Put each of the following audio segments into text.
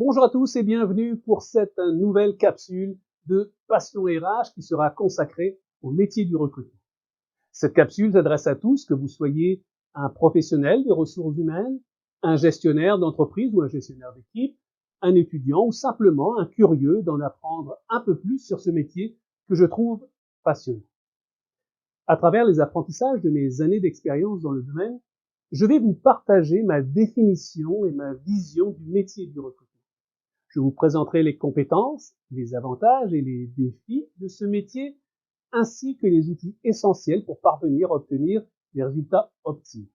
Bonjour à tous et bienvenue pour cette nouvelle capsule de Passion RH qui sera consacrée au métier du recrutement. Cette capsule s'adresse à tous, que vous soyez un professionnel des ressources humaines, un gestionnaire d'entreprise ou un gestionnaire d'équipe, un étudiant ou simplement un curieux d'en apprendre un peu plus sur ce métier que je trouve passionnant. À travers les apprentissages de mes années d'expérience dans le domaine, je vais vous partager ma définition et ma vision du métier du recrutement. Je vous présenterai les compétences, les avantages et les défis de ce métier, ainsi que les outils essentiels pour parvenir à obtenir des résultats optimaux.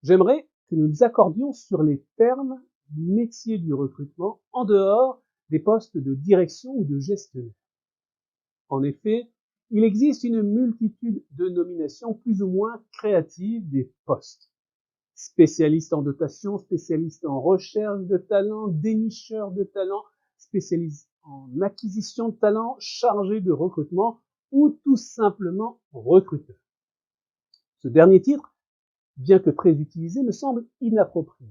J'aimerais que nous nous accordions sur les termes du métier du recrutement en dehors des postes de direction ou de gestionnaire. En effet, il existe une multitude de nominations plus ou moins créatives des postes. Spécialiste en dotation, spécialiste en recherche de talent, dénicheur de talent, spécialiste en acquisition de talent, chargé de recrutement ou tout simplement recruteur. Ce dernier titre, bien que très utilisé, me semble inapproprié.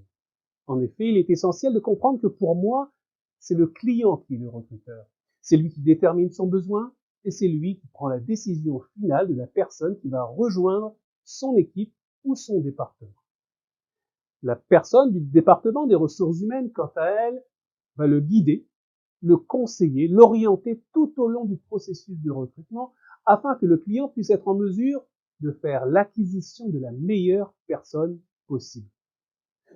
En effet, il est essentiel de comprendre que pour moi, c'est le client qui est le recruteur. C'est lui qui détermine son besoin et c'est lui qui prend la décision finale de la personne qui va rejoindre son équipe ou son département. La personne du département des ressources humaines, quant à elle, va le guider, le conseiller, l'orienter tout au long du processus de recrutement afin que le client puisse être en mesure de faire l'acquisition de la meilleure personne possible.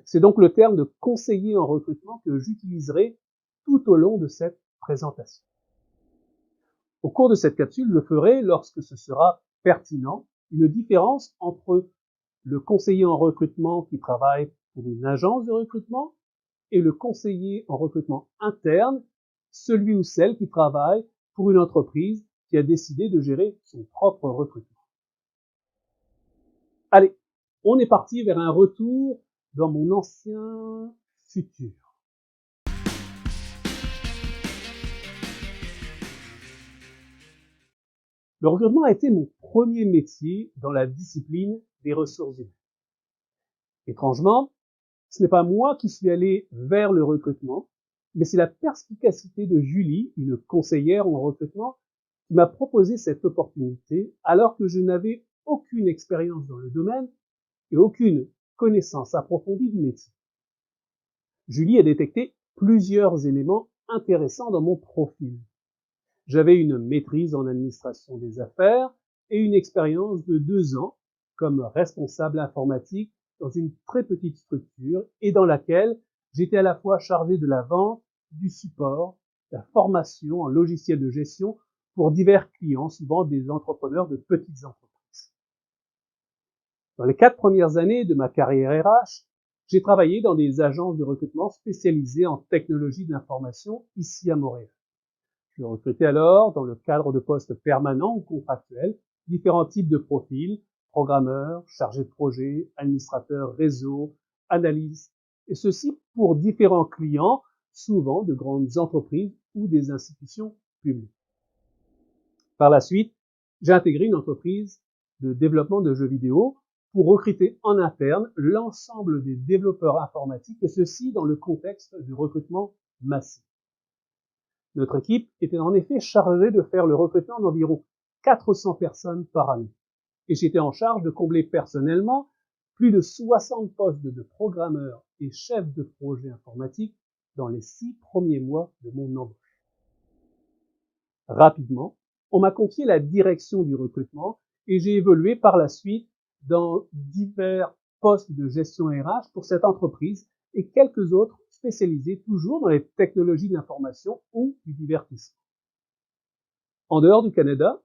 C'est donc le terme de conseiller en recrutement que j'utiliserai tout au long de cette présentation. Au cours de cette capsule, je ferai, lorsque ce sera pertinent, une différence entre le conseiller en recrutement qui travaille pour une agence de recrutement et le conseiller en recrutement interne, celui ou celle qui travaille pour une entreprise qui a décidé de gérer son propre recrutement. Allez, on est parti vers un retour dans mon ancien futur. Le recrutement a été mon premier métier dans la discipline des ressources humaines. Étrangement, ce n'est pas moi qui suis allé vers le recrutement, mais c'est la perspicacité de Julie, une conseillère en recrutement, qui m'a proposé cette opportunité alors que je n'avais aucune expérience dans le domaine et aucune connaissance approfondie du métier. Julie a détecté plusieurs éléments intéressants dans mon profil. J'avais une maîtrise en administration des affaires et une expérience de 2 ans comme responsable informatique dans une très petite structure et dans laquelle j'étais à la fois chargé de la vente, du support, de la formation en logiciel de gestion pour divers clients, souvent des entrepreneurs de petites entreprises. Dans les 4 premières années de ma carrière RH, j'ai travaillé dans des agences de recrutement spécialisées en technologie de l'information ici à Montréal. Je recrutais alors, dans le cadre de postes permanents ou contractuels, différents types de profils, programmeurs, chargés de projet, administrateurs réseau, analystes, et ceci pour différents clients, souvent de grandes entreprises ou des institutions publiques. Par la suite, j'ai intégré une entreprise de développement de jeux vidéo pour recruter en interne l'ensemble des développeurs informatiques, et ceci dans le contexte du recrutement massif. Notre équipe était en effet chargée de faire le recrutement d'environ 400 personnes par année. Et j'étais en charge de combler personnellement plus de 60 postes de programmeurs et chefs de projet informatique dans les 6 premiers mois de mon embauche. Rapidement, on m'a confié la direction du recrutement et j'ai évolué par la suite dans divers postes de gestion RH pour cette entreprise et quelques autres spécialisés toujours dans les technologies de l'information ou du divertissement. En dehors du Canada,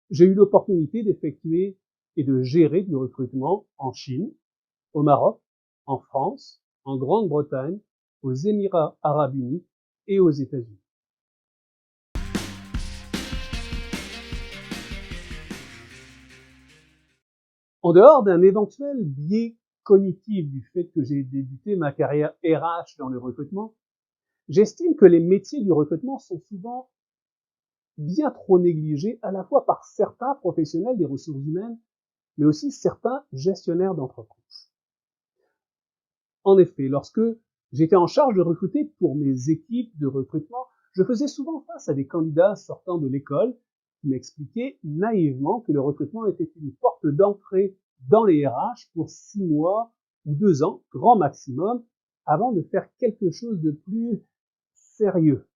j'ai eu l'opportunité d'effectuer et de gérer du recrutement en Chine, au Maroc, en France, en Grande-Bretagne, aux Émirats arabes unis et aux États-Unis. En dehors d'un éventuel biais cognitif du fait que j'ai débuté ma carrière RH dans le recrutement, j'estime que les métiers du recrutement sont souvent bien trop négligés à la fois par certains professionnels des ressources humaines, mais aussi certains gestionnaires d'entreprise. En effet, lorsque j'étais en charge de recruter pour mes équipes de recrutement, je faisais souvent face à des candidats sortant de l'école qui m'expliquaient naïvement que le recrutement était une porte d'entrée dans les RH pour 6 mois ou 2 ans, grand maximum, avant de faire quelque chose de plus sérieux.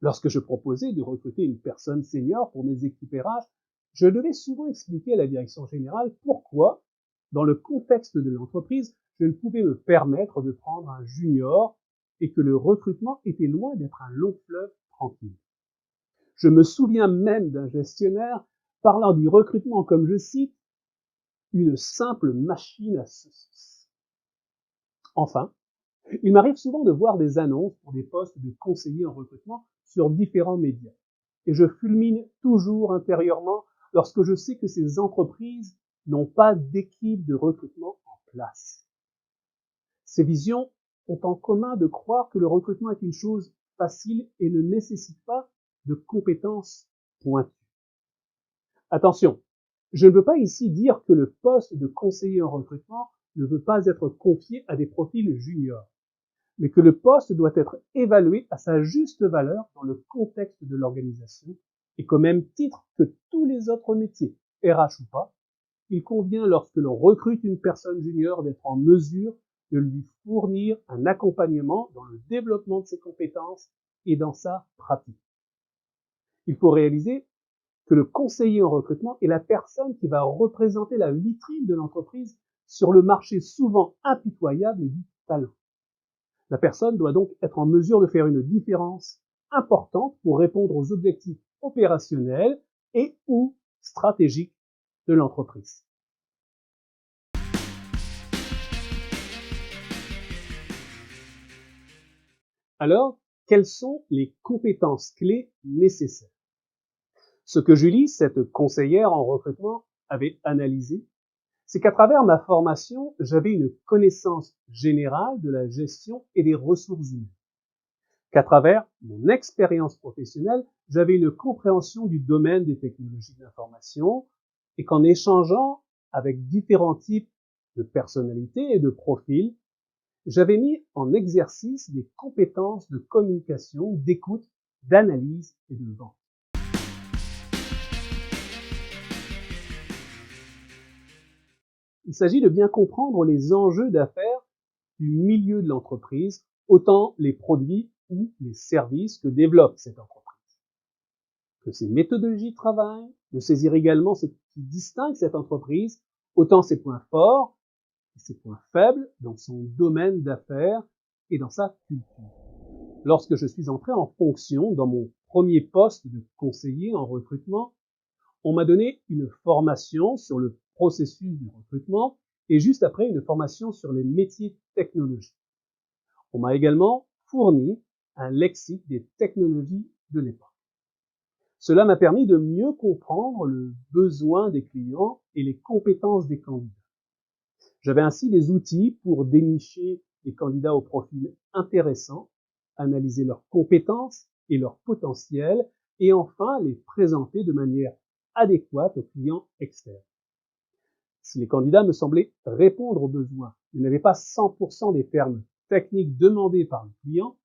Lorsque je proposais de recruter une personne senior pour mes équipes RH, je devais souvent expliquer à la direction générale pourquoi, dans le contexte de l'entreprise, je ne pouvais me permettre de prendre un junior et que le recrutement était loin d'être un long fleuve tranquille. Je me souviens même d'un gestionnaire parlant du recrutement comme, je cite, une simple machine à saucisses. Enfin, il m'arrive souvent de voir des annonces pour des postes de conseiller en recrutement sur différents médias. Et je fulmine toujours intérieurement lorsque je sais que ces entreprises n'ont pas d'équipe de recrutement en place. Ces visions ont en commun de croire que le recrutement est une chose facile et ne nécessite pas de compétences pointues. Attention, je ne veux pas ici dire que le poste de conseiller en recrutement ne veut pas être confié à des profils juniors, mais que le poste doit être évalué à sa juste valeur dans le contexte de l'organisation et qu'au même titre que tous les autres métiers, RH ou pas, il convient lorsque l'on recrute une personne junior d'être en mesure de lui fournir un accompagnement dans le développement de ses compétences et dans sa pratique. Il faut réaliser que le conseiller en recrutement est la personne qui va représenter la vitrine de l'entreprise sur le marché souvent impitoyable du talent. La personne doit donc être en mesure de faire une différence importante pour répondre aux objectifs opérationnels et ou stratégiques de l'entreprise. Alors, quelles sont les compétences clés nécessaires? Ce que Julie, cette conseillère en recrutement, avait analysé, c'est qu'à travers ma formation, j'avais une connaissance générale de la gestion et des ressources humaines. Qu'à travers mon expérience professionnelle, j'avais une compréhension du domaine des technologies de l'information et qu'en échangeant avec différents types de personnalités et de profils, j'avais mis en exercice des compétences de communication, d'écoute, d'analyse et de vente. Il s'agit de bien comprendre les enjeux d'affaires du milieu de l'entreprise, autant les produits ou les services que développe cette entreprise. Que ses méthodologies de travail, de saisir également ce qui distingue cette entreprise, autant ses points forts et ses points faibles dans son domaine d'affaires et dans sa culture. Lorsque je suis entré en fonction dans mon premier poste de conseiller en recrutement, on m'a donné une formation sur le processus du recrutement et juste après une formation sur les métiers technologiques. On m'a également fourni un lexique des technologies de l'époque. Cela m'a permis de mieux comprendre le besoin des clients et les compétences des candidats. J'avais ainsi des outils pour dénicher des candidats au profil intéressant, analyser leurs compétences et leur potentiel et enfin les présenter de manière adéquate aux clients externes. Si les candidats me semblaient répondre aux besoins, mais n'avaient pas 100% des termes techniques demandés par le client,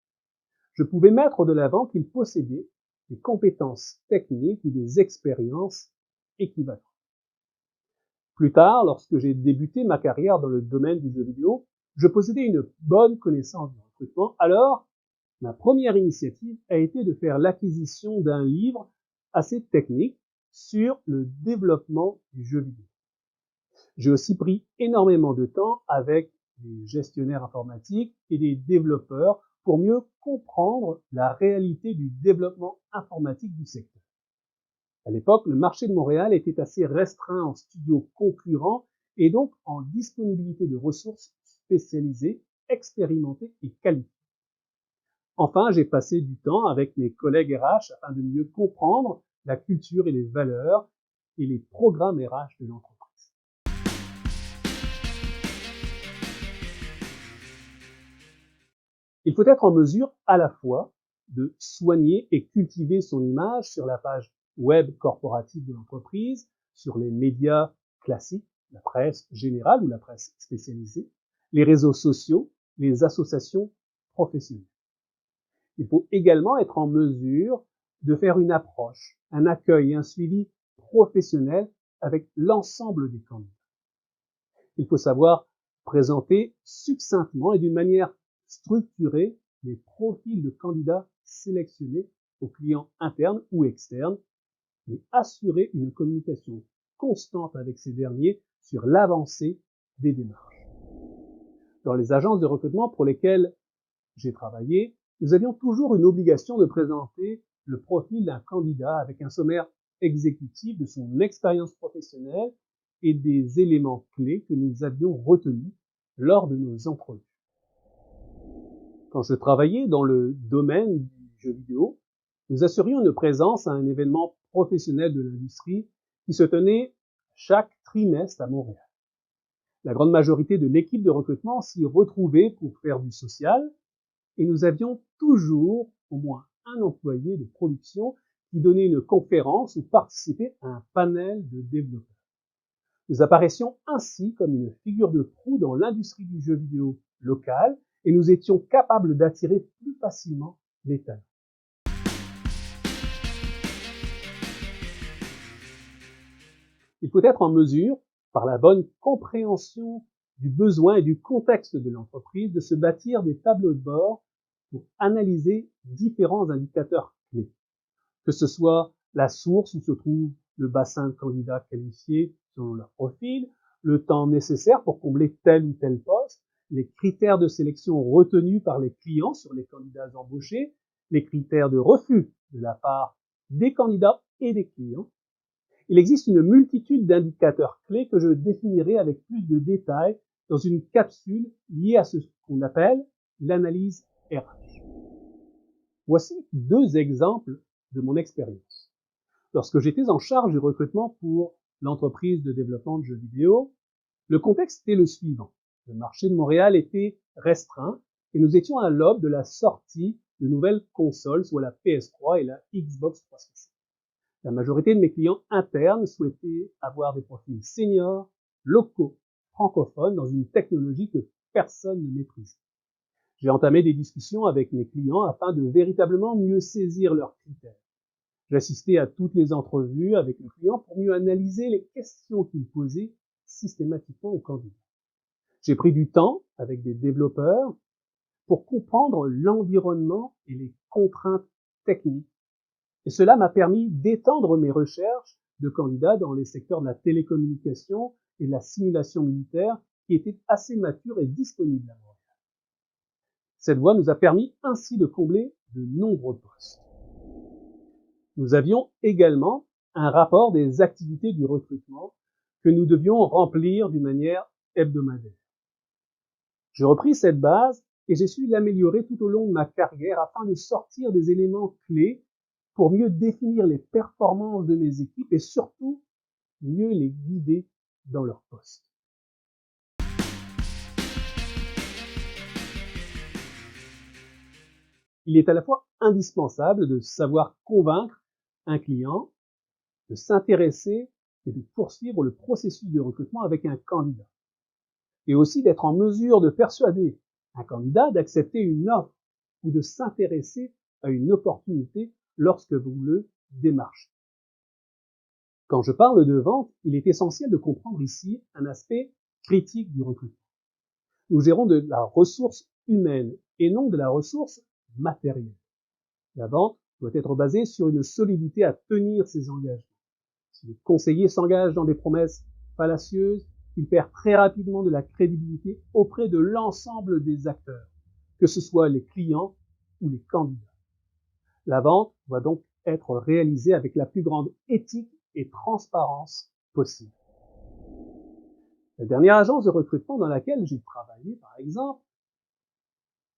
je pouvais mettre de l'avant qu'ils possédaient des compétences techniques ou des expériences équivalentes. Plus tard, lorsque j'ai débuté ma carrière dans le domaine du jeu vidéo, je possédais une bonne connaissance du recrutement. Alors, ma première initiative a été de faire l'acquisition d'un livre assez technique sur le développement du jeu vidéo. J'ai aussi pris énormément de temps avec des gestionnaires informatiques et des développeurs pour mieux comprendre la réalité du développement informatique du secteur. À l'époque, le marché de Montréal était assez restreint en studios concurrents et donc en disponibilité de ressources spécialisées, expérimentées et qualifiées. Enfin, j'ai passé du temps avec mes collègues RH afin de mieux comprendre la culture et les valeurs et les programmes RH de l'entreprise. Il faut être en mesure à la fois de soigner et cultiver son image sur la page web corporative de l'entreprise, sur les médias classiques, la presse générale ou la presse spécialisée, les réseaux sociaux, les associations professionnelles. Il faut également être en mesure de faire une approche, un accueil et un suivi professionnel avec l'ensemble des candidats. Il faut savoir présenter succinctement et d'une manière structurée les profils de candidats sélectionnés aux clients internes ou externes, et assurer une communication constante avec ces derniers sur l'avancée des démarches. Dans les agences de recrutement pour lesquelles j'ai travaillé, nous avions toujours une obligation de présenter le profil d'un candidat avec un sommaire exécutif de son expérience professionnelle et des éléments clés que nous avions retenus lors de nos entrevues. Quand je travaillais dans le domaine du jeu vidéo, nous assurions une présence à un événement professionnel de l'industrie qui se tenait chaque trimestre à Montréal. La grande majorité de l'équipe de recrutement s'y retrouvait pour faire du social et nous avions toujours au moins un employé de production qui donnait une conférence ou participait à un panel de développeurs. Nous apparaissions ainsi comme une figure de proue dans l'industrie du jeu vidéo locale et nous étions capables d'attirer plus facilement les talents. Il faut être en mesure, par la bonne compréhension du besoin et du contexte de l'entreprise, de se bâtir des tableaux de bord pour analyser différents indicateurs clés, que ce soit la source où se trouve le bassin de candidats qualifiés selon leur profil, le temps nécessaire pour combler tel ou tel poste, les critères de sélection retenus par les clients sur les candidats embauchés, les critères de refus de la part des candidats et des clients. Il existe une multitude d'indicateurs clés que je définirai avec plus de détails dans une capsule liée à ce qu'on appelle l'analyse RH. Voici 2 exemples de mon expérience. Lorsque j'étais en charge du recrutement pour l'entreprise de développement de jeux vidéo, le contexte était le suivant. Le marché de Montréal était restreint et nous étions à l'aube de la sortie de nouvelles consoles, soit la PS3 et la Xbox 360. La majorité de mes clients internes souhaitaient avoir des profils seniors, locaux, francophones dans une technologie que personne ne maîtrisait. J'ai entamé des discussions avec mes clients afin de véritablement mieux saisir leurs critères. J'assistais à toutes les entrevues avec le client pour mieux analyser les questions qu'il posait systématiquement aux candidats. J'ai pris du temps avec des développeurs pour comprendre l'environnement et les contraintes techniques. Et cela m'a permis d'étendre mes recherches de candidats dans les secteurs de la télécommunication et de la simulation militaire qui étaient assez matures et disponibles à Montréal. Cette voie nous a permis ainsi de combler de nombreux postes. Nous avions également un rapport des activités du recrutement que nous devions remplir d'une manière hebdomadaire. J'ai repris cette base et j'ai su l'améliorer tout au long de ma carrière afin de sortir des éléments clés pour mieux définir les performances de mes équipes et surtout mieux les guider dans leur poste. Il est à la fois indispensable de savoir convaincre un client, de s'intéresser et de poursuivre le processus de recrutement avec un candidat. Et aussi d'être en mesure de persuader un candidat d'accepter une offre ou de s'intéresser à une opportunité lorsque vous le démarchez. Quand je parle de vente, il est essentiel de comprendre ici un aspect critique du recrutement. Nous gérons de la ressource humaine et non de la ressource matérielle. La vente doit être basée sur une solidité à tenir ses engagements. Si le conseiller s'engage dans des promesses fallacieuses, il perd très rapidement de la crédibilité auprès de l'ensemble des acteurs, que ce soit les clients ou les candidats. La vente doit donc être réalisée avec la plus grande éthique et transparence possible. La dernière agence de recrutement dans laquelle j'ai travaillé, par exemple,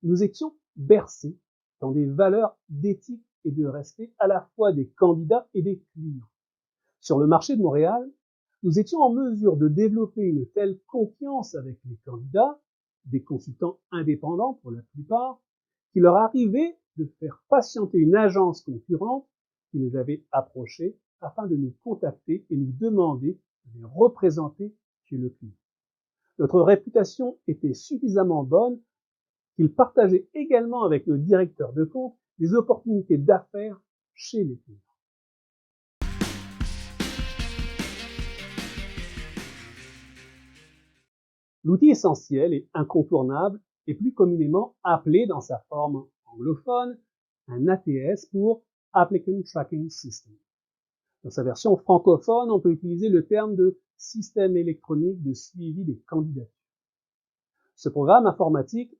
nous étions bercés dans des valeurs d'éthique et de respect à la fois des candidats et des clients. Sur le marché de Montréal, nous étions en mesure de développer une telle confiance avec les candidats, des consultants indépendants pour la plupart, qu'il leur arrivait de faire patienter une agence concurrente qui nous avait approchés afin de nous contacter et nous demander de les représenter chez le client. Notre réputation était suffisamment bonne qu'il partageait également avec nos directeurs de compte des opportunités d'affaires chez les clients. L'outil essentiel et incontournable est plus communément appelé dans sa forme anglophone un ATS pour Applicant Tracking System. Dans sa version francophone, on peut utiliser le terme de système électronique de suivi des candidatures. Ce programme informatique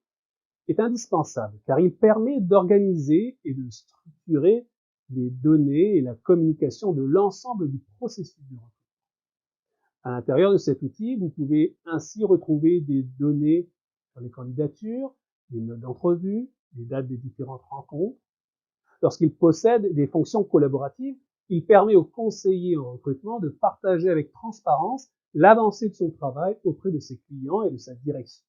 est indispensable car il permet d'organiser et de structurer les données et la communication de l'ensemble du processus de recrutement. À l'intérieur de cet outil, vous pouvez ainsi retrouver des données sur les candidatures, des notes d'entrevue, les dates des différentes rencontres. Lorsqu'il possède des fonctions collaboratives, il permet aux conseillers en recrutement de partager avec transparence l'avancée de son travail auprès de ses clients et de sa direction,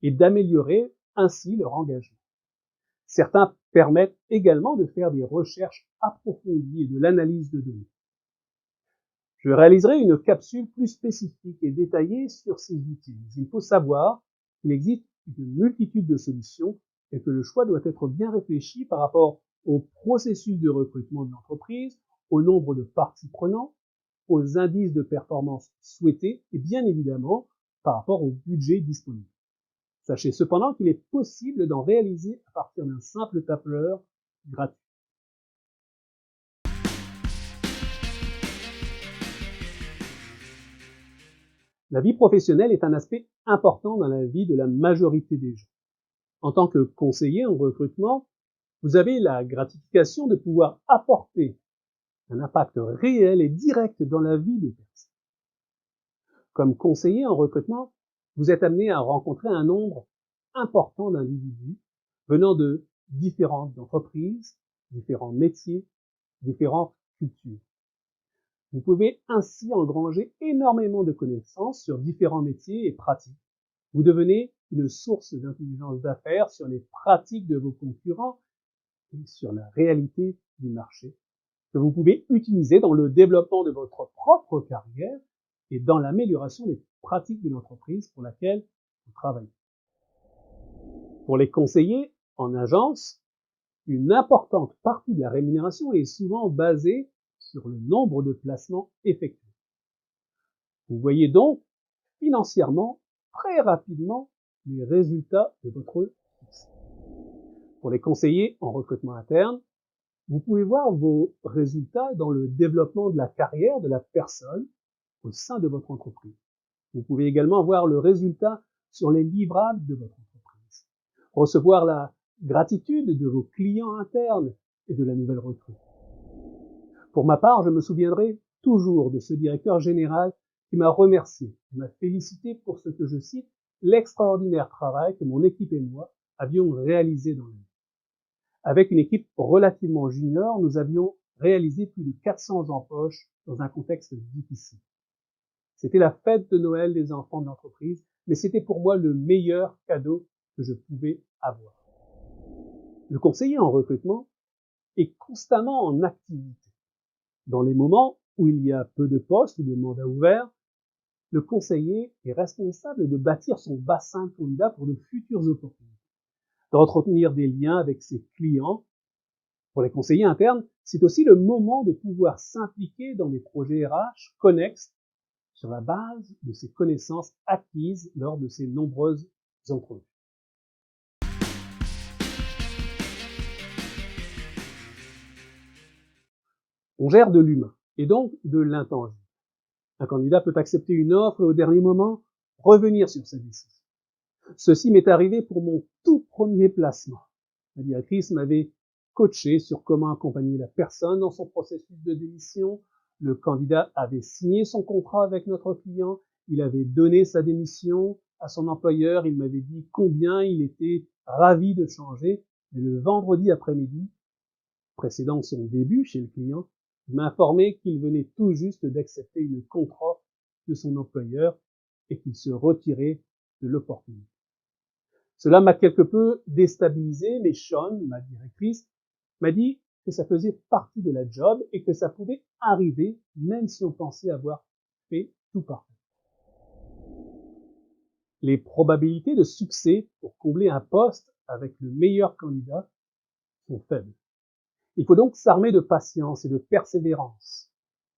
et d'améliorer ainsi leur engagement. Certains permettent également de faire des recherches approfondies et de l'analyse de données. Je réaliserai une capsule plus spécifique et détaillée sur ces outils. Il faut savoir qu'il existe une multitude de solutions et que le choix doit être bien réfléchi par rapport au processus de recrutement de l'entreprise, au nombre de parties prenantes, aux indices de performance souhaités et bien évidemment par rapport au budget disponible. Sachez cependant qu'il est possible d'en réaliser à partir d'un simple tableur gratuit. La vie professionnelle est un aspect important dans la vie de la majorité des gens. En tant que conseiller en recrutement, vous avez la gratification de pouvoir apporter un impact réel et direct dans la vie des personnes. Comme conseiller en recrutement, vous êtes amené à rencontrer un nombre important d'individus venant de différentes entreprises, différents métiers, différentes cultures. Vous pouvez ainsi engranger énormément de connaissances sur différents métiers et pratiques. Vous devenez une source d'intelligence d'affaires sur les pratiques de vos concurrents et sur la réalité du marché que vous pouvez utiliser dans le développement de votre propre carrière et dans l'amélioration des pratiques de l'entreprise pour laquelle vous travaillez. Pour les conseillers en agence, une importante partie de la rémunération est souvent basée sur le nombre de placements effectués. Vous voyez donc financièrement très rapidement les résultats de votre succès. Pour les conseillers en recrutement interne, vous pouvez voir vos résultats dans le développement de la carrière de la personne au sein de votre entreprise. Vous pouvez également voir le résultat sur les livrables de votre entreprise, recevoir la gratitude de vos clients internes et de la nouvelle recrue. Pour ma part, je me souviendrai toujours de ce directeur général qui m'a remercié, qui m'a félicité pour ce que je cite, l'extraordinaire travail que mon équipe et moi avions réalisé dans l'année. Avec une équipe relativement junior, nous avions réalisé plus de 400 embauches dans un contexte difficile. C'était la fête de Noël des enfants de l'entreprise, mais c'était pour moi le meilleur cadeau que je pouvais avoir. Le conseiller en recrutement est constamment en activité. Dans les moments où il y a peu de postes ou de mandats ouverts, le conseiller est responsable de bâtir son bassin de candidats pour de futures opportunités, d'entretenir des liens avec ses clients. Pour les conseillers internes, c'est aussi le moment de pouvoir s'impliquer dans des projets RH connexes sur la base de ses connaissances acquises lors de ses nombreuses entrevues. On gère de l'humain et donc de l'intangible. Un candidat peut accepter une offre et au dernier moment revenir sur sa décision. Ceci m'est arrivé pour mon tout premier placement. La directrice m'avait coaché sur comment accompagner la personne dans son processus de démission. Le candidat avait signé son contrat avec notre client, il avait donné sa démission à son employeur, il m'avait dit combien il était ravi de changer. Et le vendredi après-midi, précédant son début chez le client, il m'a informé qu'il venait tout juste d'accepter une contre-offre de son employeur et qu'il se retirait de l'opportunité. Cela m'a quelque peu déstabilisé, mais Sean, ma directrice, m'a dit que ça faisait partie de la job et que ça pouvait arriver même si on pensait avoir fait tout parfait. les probabilités de succès pour combler un poste avec le meilleur candidat sont faibles. Il faut donc s'armer de patience et de persévérance.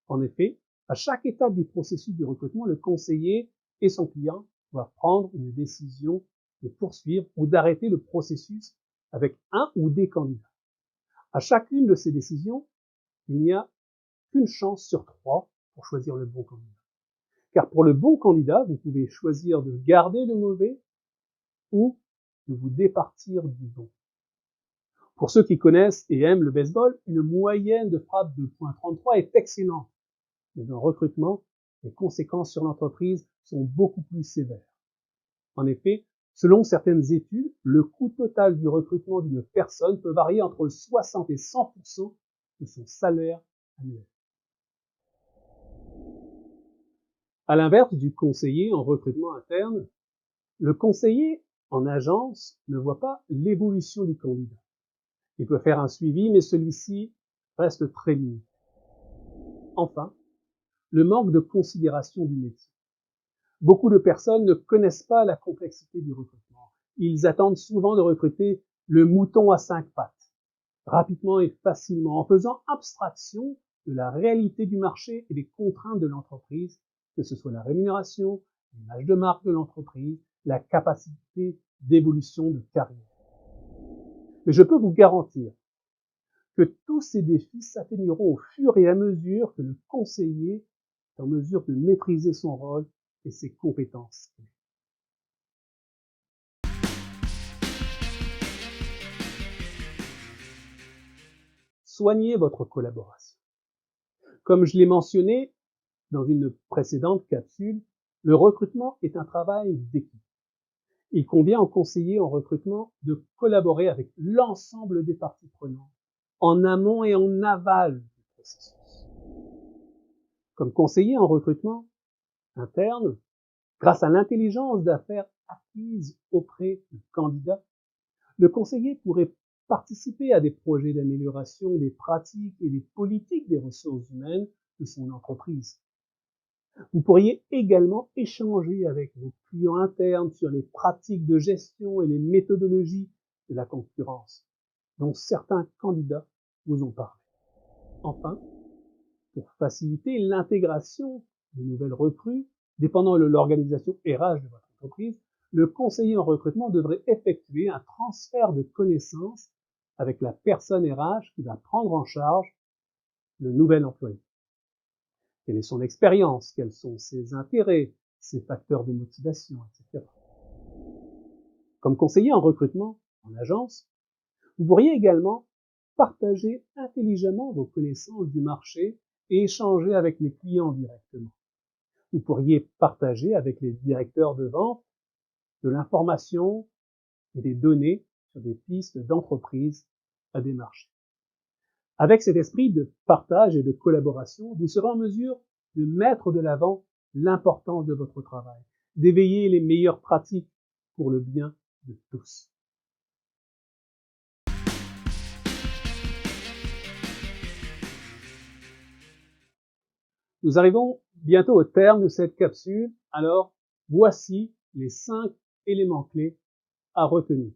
En effet, à chaque étape du processus de recrutement, le conseiller et son client doivent prendre une décision de poursuivre ou d'arrêter le processus avec un ou des candidats. À chacune de ces décisions, il n'y a qu'une chance sur 3 pour choisir le bon candidat. Car pour le bon candidat, vous pouvez choisir de garder le mauvais ou de vous départir du bon. Pour ceux qui connaissent et aiment le baseball, une moyenne de frappe de .33 est excellente. Mais en recrutement, les conséquences sur l'entreprise sont beaucoup plus sévères. En effet, selon certaines études, le coût total du recrutement d'une personne peut varier entre 60 et 100% de son salaire annuel. À l'inverse du conseiller en recrutement interne, le conseiller en agence ne voit pas l'évolution du candidat. Il peut faire un suivi, mais celui-ci reste très limité. Enfin, le manque de considération du métier. Beaucoup de personnes ne connaissent pas la complexité du recrutement. Ils attendent souvent de recruter le mouton à 5 pattes, rapidement et facilement, en faisant abstraction de la réalité du marché et des contraintes de l'entreprise, que ce soit la rémunération, l'image de marque de l'entreprise, la capacité d'évolution de carrière. Mais je peux vous garantir que tous ces défis s'atténueront au fur et à mesure que le conseiller est en mesure de maîtriser son rôle et ses compétences. Soignez votre collaboration. Comme je l'ai mentionné dans une précédente capsule, le recrutement est un travail d'équipe. Il convient aux conseillers en recrutement de collaborer avec l'ensemble des parties prenantes, en amont et en aval du processus. Comme conseiller en recrutement interne, grâce à l'intelligence d'affaires acquise auprès du candidat, le conseiller pourrait participer à des projets d'amélioration des pratiques et des politiques des ressources humaines de son entreprise. Vous pourriez également échanger avec vos clients internes sur les pratiques de gestion et les méthodologies de la concurrence, dont certains candidats vous ont parlé. Enfin, pour faciliter l'intégration de nouvelles recrues, dépendant de l'organisation RH de votre entreprise, le conseiller en recrutement devrait effectuer un transfert de connaissances avec la personne RH qui va prendre en charge le nouvel employé. Quelle est son expérience? Quels sont ses intérêts, ses facteurs de motivation, etc. Comme conseiller en recrutement en agence, vous pourriez également partager intelligemment vos connaissances du marché et échanger avec les clients directement. Vous pourriez partager avec les directeurs de vente de l'information et des données sur des pistes d'entreprise à démarcher. Avec cet esprit de partage et de collaboration, vous serez en mesure de mettre de l'avant l'importance de votre travail, d'éveiller les meilleures pratiques pour le bien de tous. Nous arrivons bientôt au terme de cette capsule, alors voici les 5 éléments clés à retenir.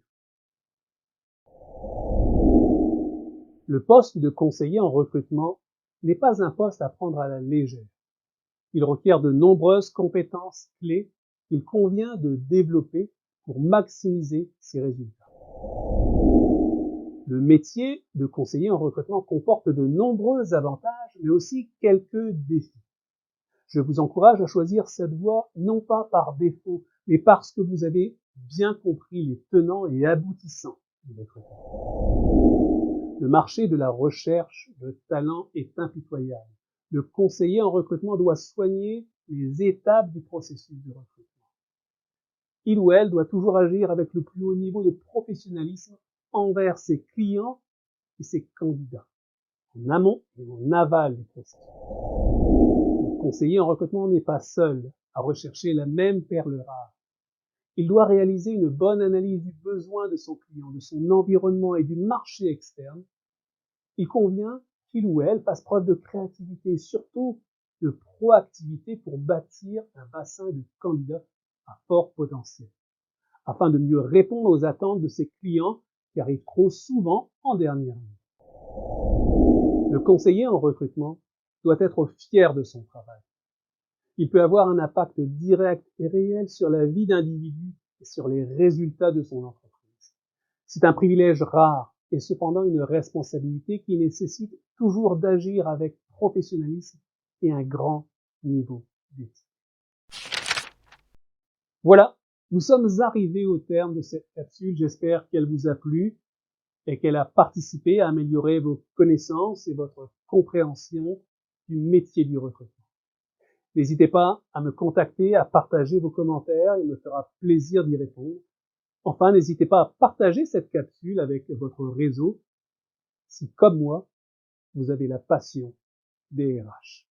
Le poste de conseiller en recrutement n'est pas un poste à prendre à la légère. Il requiert de nombreuses compétences clés qu'il convient de développer pour maximiser ses résultats. Le métier de conseiller en recrutement comporte de nombreux avantages, mais aussi quelques défis. Je vous encourage à choisir cette voie non pas par défaut, mais parce que vous avez bien compris les tenants et aboutissants du recrutement. Le marché de la recherche de talent est impitoyable. Le conseiller en recrutement doit soigner les étapes du processus de recrutement. Il ou elle doit toujours agir avec le plus haut niveau de professionnalisme envers ses clients et ses candidats, en amont et en aval du processus. Le conseiller en recrutement n'est pas seul à rechercher la même perle rare. Il doit réaliser une bonne analyse du besoin de son client, de son environnement et du marché externe. Il convient qu'il ou elle fasse preuve de créativité et surtout de proactivité pour bâtir un bassin de candidats à fort potentiel, afin de mieux répondre aux attentes de ses clients qui arrivent trop souvent en dernière minute. Le conseiller en recrutement doit être fier de son travail. Il peut avoir un impact direct et réel sur la vie d'individus et sur les résultats de son entreprise. C'est un privilège rare et cependant une responsabilité qui nécessite toujours d'agir avec professionnalisme et un grand niveau d'éthique. Voilà, nous sommes arrivés au terme de cette capsule. J'espère qu'elle vous a plu et qu'elle a participé à améliorer vos connaissances et votre compréhension du métier du recrutement. N'hésitez pas à me contacter, à partager vos commentaires, il me fera plaisir d'y répondre. Enfin, n'hésitez pas à partager cette capsule avec votre réseau si, comme moi, vous avez la passion des RH.